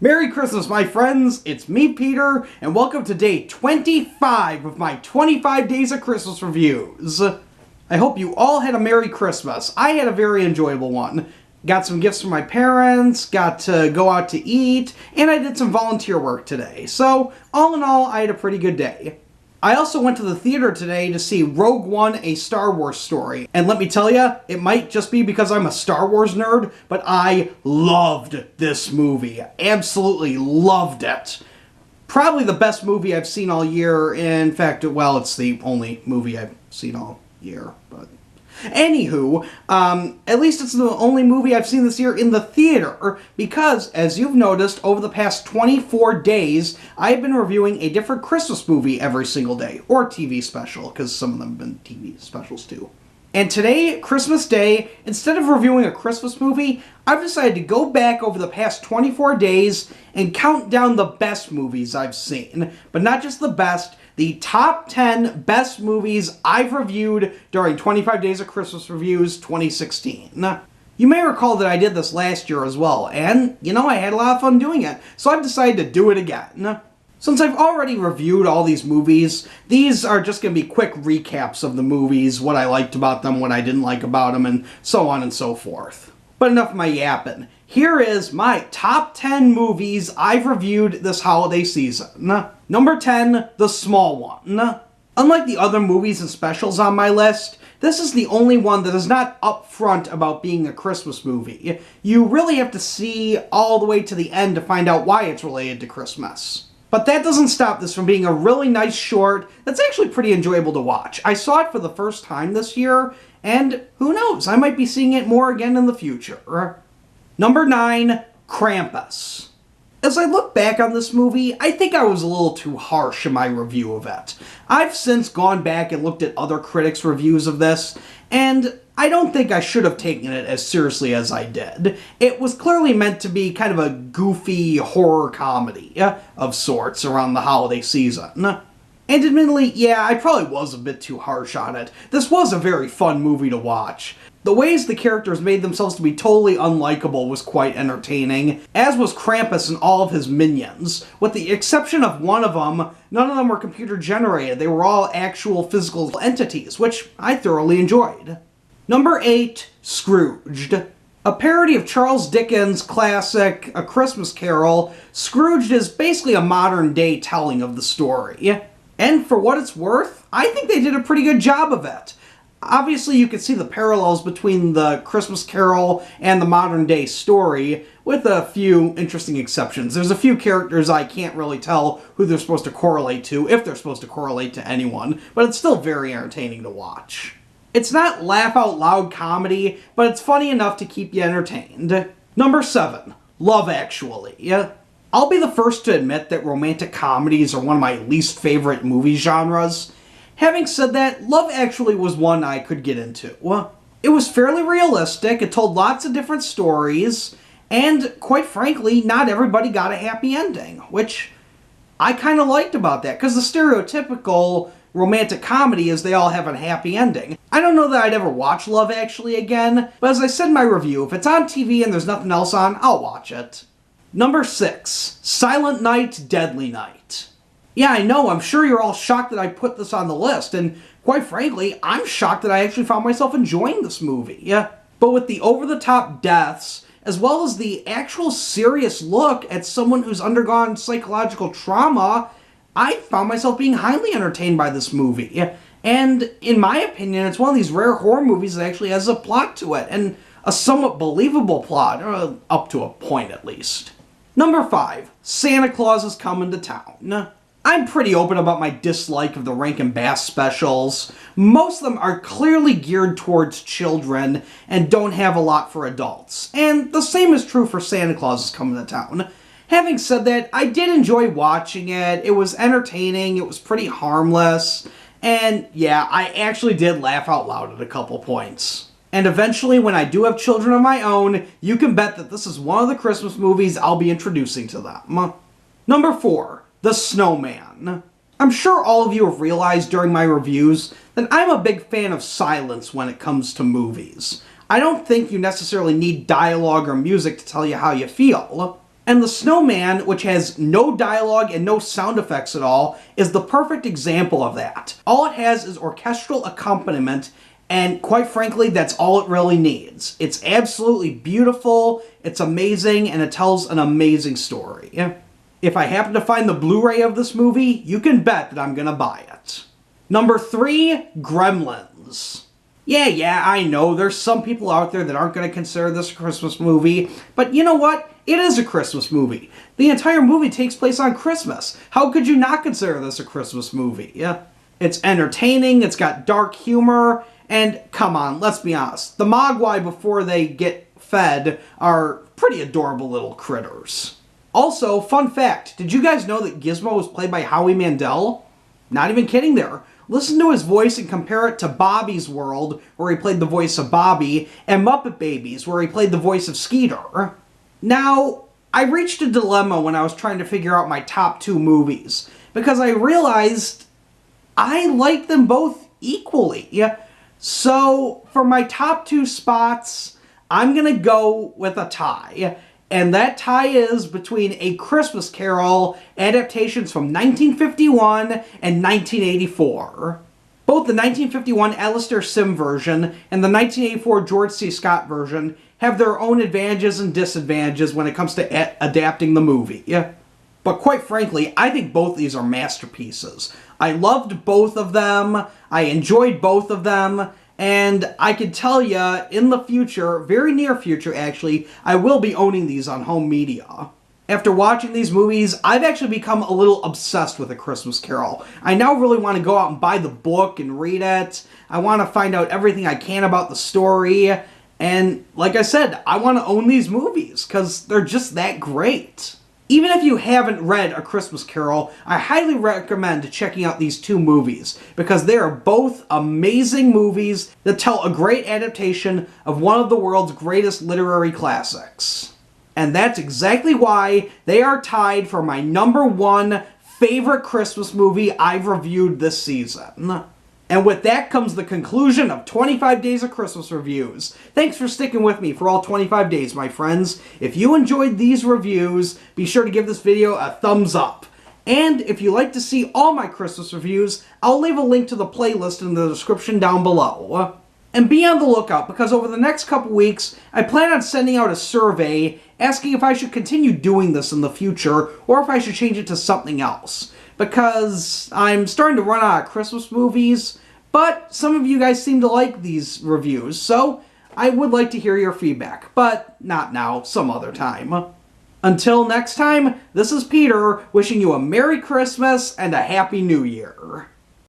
Merry Christmas, my friends! It's me, Peter, and welcome to day 25 of my 25 Days of Christmas reviews. I hope you all had a Merry Christmas. I had a very enjoyable one. Got some gifts from my parents, got to go out to eat, and I did some volunteer work today. So, all in all, I had a pretty good day. I also went to the theater today to see Rogue One, a Star Wars story. And let me tell you, it might just be because I'm a Star Wars nerd, but I loved this movie. Absolutely loved it. Probably the best movie I've seen all year. In fact, well, it's the only movie I've seen all year, but... Anywho, at least it's the only movie I've seen this year in the theater, because, as you've noticed, over the past 24 days, I've been reviewing a different Christmas movie every single day, or TV special, because some of them have been TV specials too. And today, Christmas Day, instead of reviewing a Christmas movie, I've decided to go back over the past 24 days and count down the best movies I've seen. But not just the best, the top 10 best movies I've reviewed during 25 Days of Christmas Reviews 2016. You may recall that I did this last year as well, and, I had a lot of fun doing it, so I've decided to do it again. Since I've already reviewed all these movies, these are just going to be quick recaps of the movies, what I liked about them, what I didn't like about them, and so on and so forth. But enough of my yapping. Here is my top 10 movies I've reviewed this holiday season. Number 10, The Small One. Unlike the other movies and specials on my list, this is the only one that is not upfront about being a Christmas movie. You really have to see all the way to the end to find out why it's related to Christmas. But that doesn't stop this from being a really nice short that's actually pretty enjoyable to watch. I saw it for the first time this year, and who knows, I might be seeing it more again in the future. Number 9, Krampus. As I look back on this movie, I think I was a little too harsh in my review of it. I've since gone back and looked at other critics' reviews of this, and I don't think I should have taken it as seriously as I did. It was clearly meant to be kind of a goofy horror comedy of sorts around the holiday season. And admittedly, yeah, I probably was a bit too harsh on it. This was a very fun movie to watch. The ways the characters made themselves to be totally unlikable was quite entertaining, as was Krampus and all of his minions. With the exception of one of them, none of them were computer generated. They were all actual physical entities, which I thoroughly enjoyed. Number 8, Scrooged. A parody of Charles Dickens' classic A Christmas Carol, Scrooged is basically a modern-day telling of the story. And for what it's worth, I think they did a pretty good job of it. Obviously, you can see the parallels between the Christmas Carol and the modern-day story, with a few interesting exceptions. There's a few characters I can't really tell who they're supposed to correlate to, if they're supposed to correlate to anyone, but it's still very entertaining to watch. It's not laugh-out-loud comedy, but it's funny enough to keep you entertained. Number 7, Love Actually. I'll be the first to admit that romantic comedies are one of my least favorite movie genres. Having said that, Love Actually was one I could get into. It was fairly realistic, it told lots of different stories, and quite frankly, not everybody got a happy ending, which I kind of liked about that, because the stereotypical romantic comedy is they all have a happy ending. I don't know that I'd ever watch Love Actually again, but as I said in my review, if it's on TV and there's nothing else on, I'll watch it. Number 6, Silent Night, Deadly Night. Yeah, I know, I'm sure you're all shocked that I put this on the list, and quite frankly, I'm shocked that I actually found myself enjoying this movie. But with the over-the-top deaths, as well as the actual serious look at someone who's undergone psychological trauma, I found myself being highly entertained by this movie. And in my opinion, it's one of these rare horror movies that actually has a plot to it, and a somewhat believable plot, up to a point at least. Number 5, Santa Claus is Coming to Town. I'm pretty open about my dislike of the Rankin Bass specials. Most of them are clearly geared towards children and don't have a lot for adults. And the same is true for Santa Claus is Coming to Town. Having said that, I did enjoy watching it. It was entertaining, it was pretty harmless, and yeah, I actually did laugh out loud at a couple points. And eventually, when I do have children of my own, you can bet that this is one of the Christmas movies I'll be introducing to them. Number 4, The Snowman. I'm sure all of you have realized during my reviews that I'm a big fan of silence when it comes to movies. I don't think you necessarily need dialogue or music to tell you how you feel. And the snowman, which has no dialogue and no sound effects at all, is the perfect example of that. All it has is orchestral accompaniment, and quite frankly, that's all it really needs. It's absolutely beautiful, it's amazing, and it tells an amazing story. If I happen to find the Blu-ray of this movie, you can bet that I'm gonna buy it. Number 3, Gremlins. Yeah, I know, there's some people out there that aren't going to consider this a Christmas movie, but you know what? It is a Christmas movie. The entire movie takes place on Christmas. How could you not consider this a Christmas movie? Yeah. It's entertaining, it's got dark humor, and come on, let's be honest. The Mogwai, before they get fed, are pretty adorable little critters. Also, fun fact, did you guys know that Gizmo was played by Howie Mandel? Not even kidding there. Listen to his voice and compare it to Bobby's World, where he played the voice of Bobby, and Muppet Babies, where he played the voice of Skeeter. Now, I reached a dilemma when I was trying to figure out my top 2 movies, because I realized I like them both equally. So, for my top 2 spots, I'm going to go with a tie. And that tie is between A Christmas Carol adaptations from 1951 and 1984. Both the 1951 Alastair Sim version and the 1984 George C. Scott version have their own advantages and disadvantages when it comes to adapting the movie. But quite frankly, I think both these are masterpieces. I loved both of them, I enjoyed both of them, and I can tell you, in the future, very near future actually, I will be owning these on home media. After watching these movies, I've actually become a little obsessed with A Christmas Carol. I now really want to go out and buy the book and read it. I want to find out everything I can about the story. And like I said, I want to own these movies, because they're just that great. Even if you haven't read A Christmas Carol, I highly recommend checking out these 2 movies, because they are both amazing movies that tell a great adaptation of one of the world's greatest literary classics. And that's exactly why they are tied for my number 1 favorite Christmas movie I've reviewed this season. And with that comes the conclusion of 25 Days of Christmas Reviews. Thanks for sticking with me for all 25 days, my friends. If you enjoyed these reviews, be sure to give this video a thumbs up. And if you'd like to see all my Christmas reviews, I'll leave a link to the playlist in the description down below. And be on the lookout, because over the next couple weeks, I plan on sending out a survey asking if I should continue doing this in the future, or if I should change it to something else. Because I'm starting to run out of Christmas movies, but some of you guys seem to like these reviews, so I would like to hear your feedback, but not now, some other time. Until next time, this is Peter, wishing you a Merry Christmas and a Happy New Year.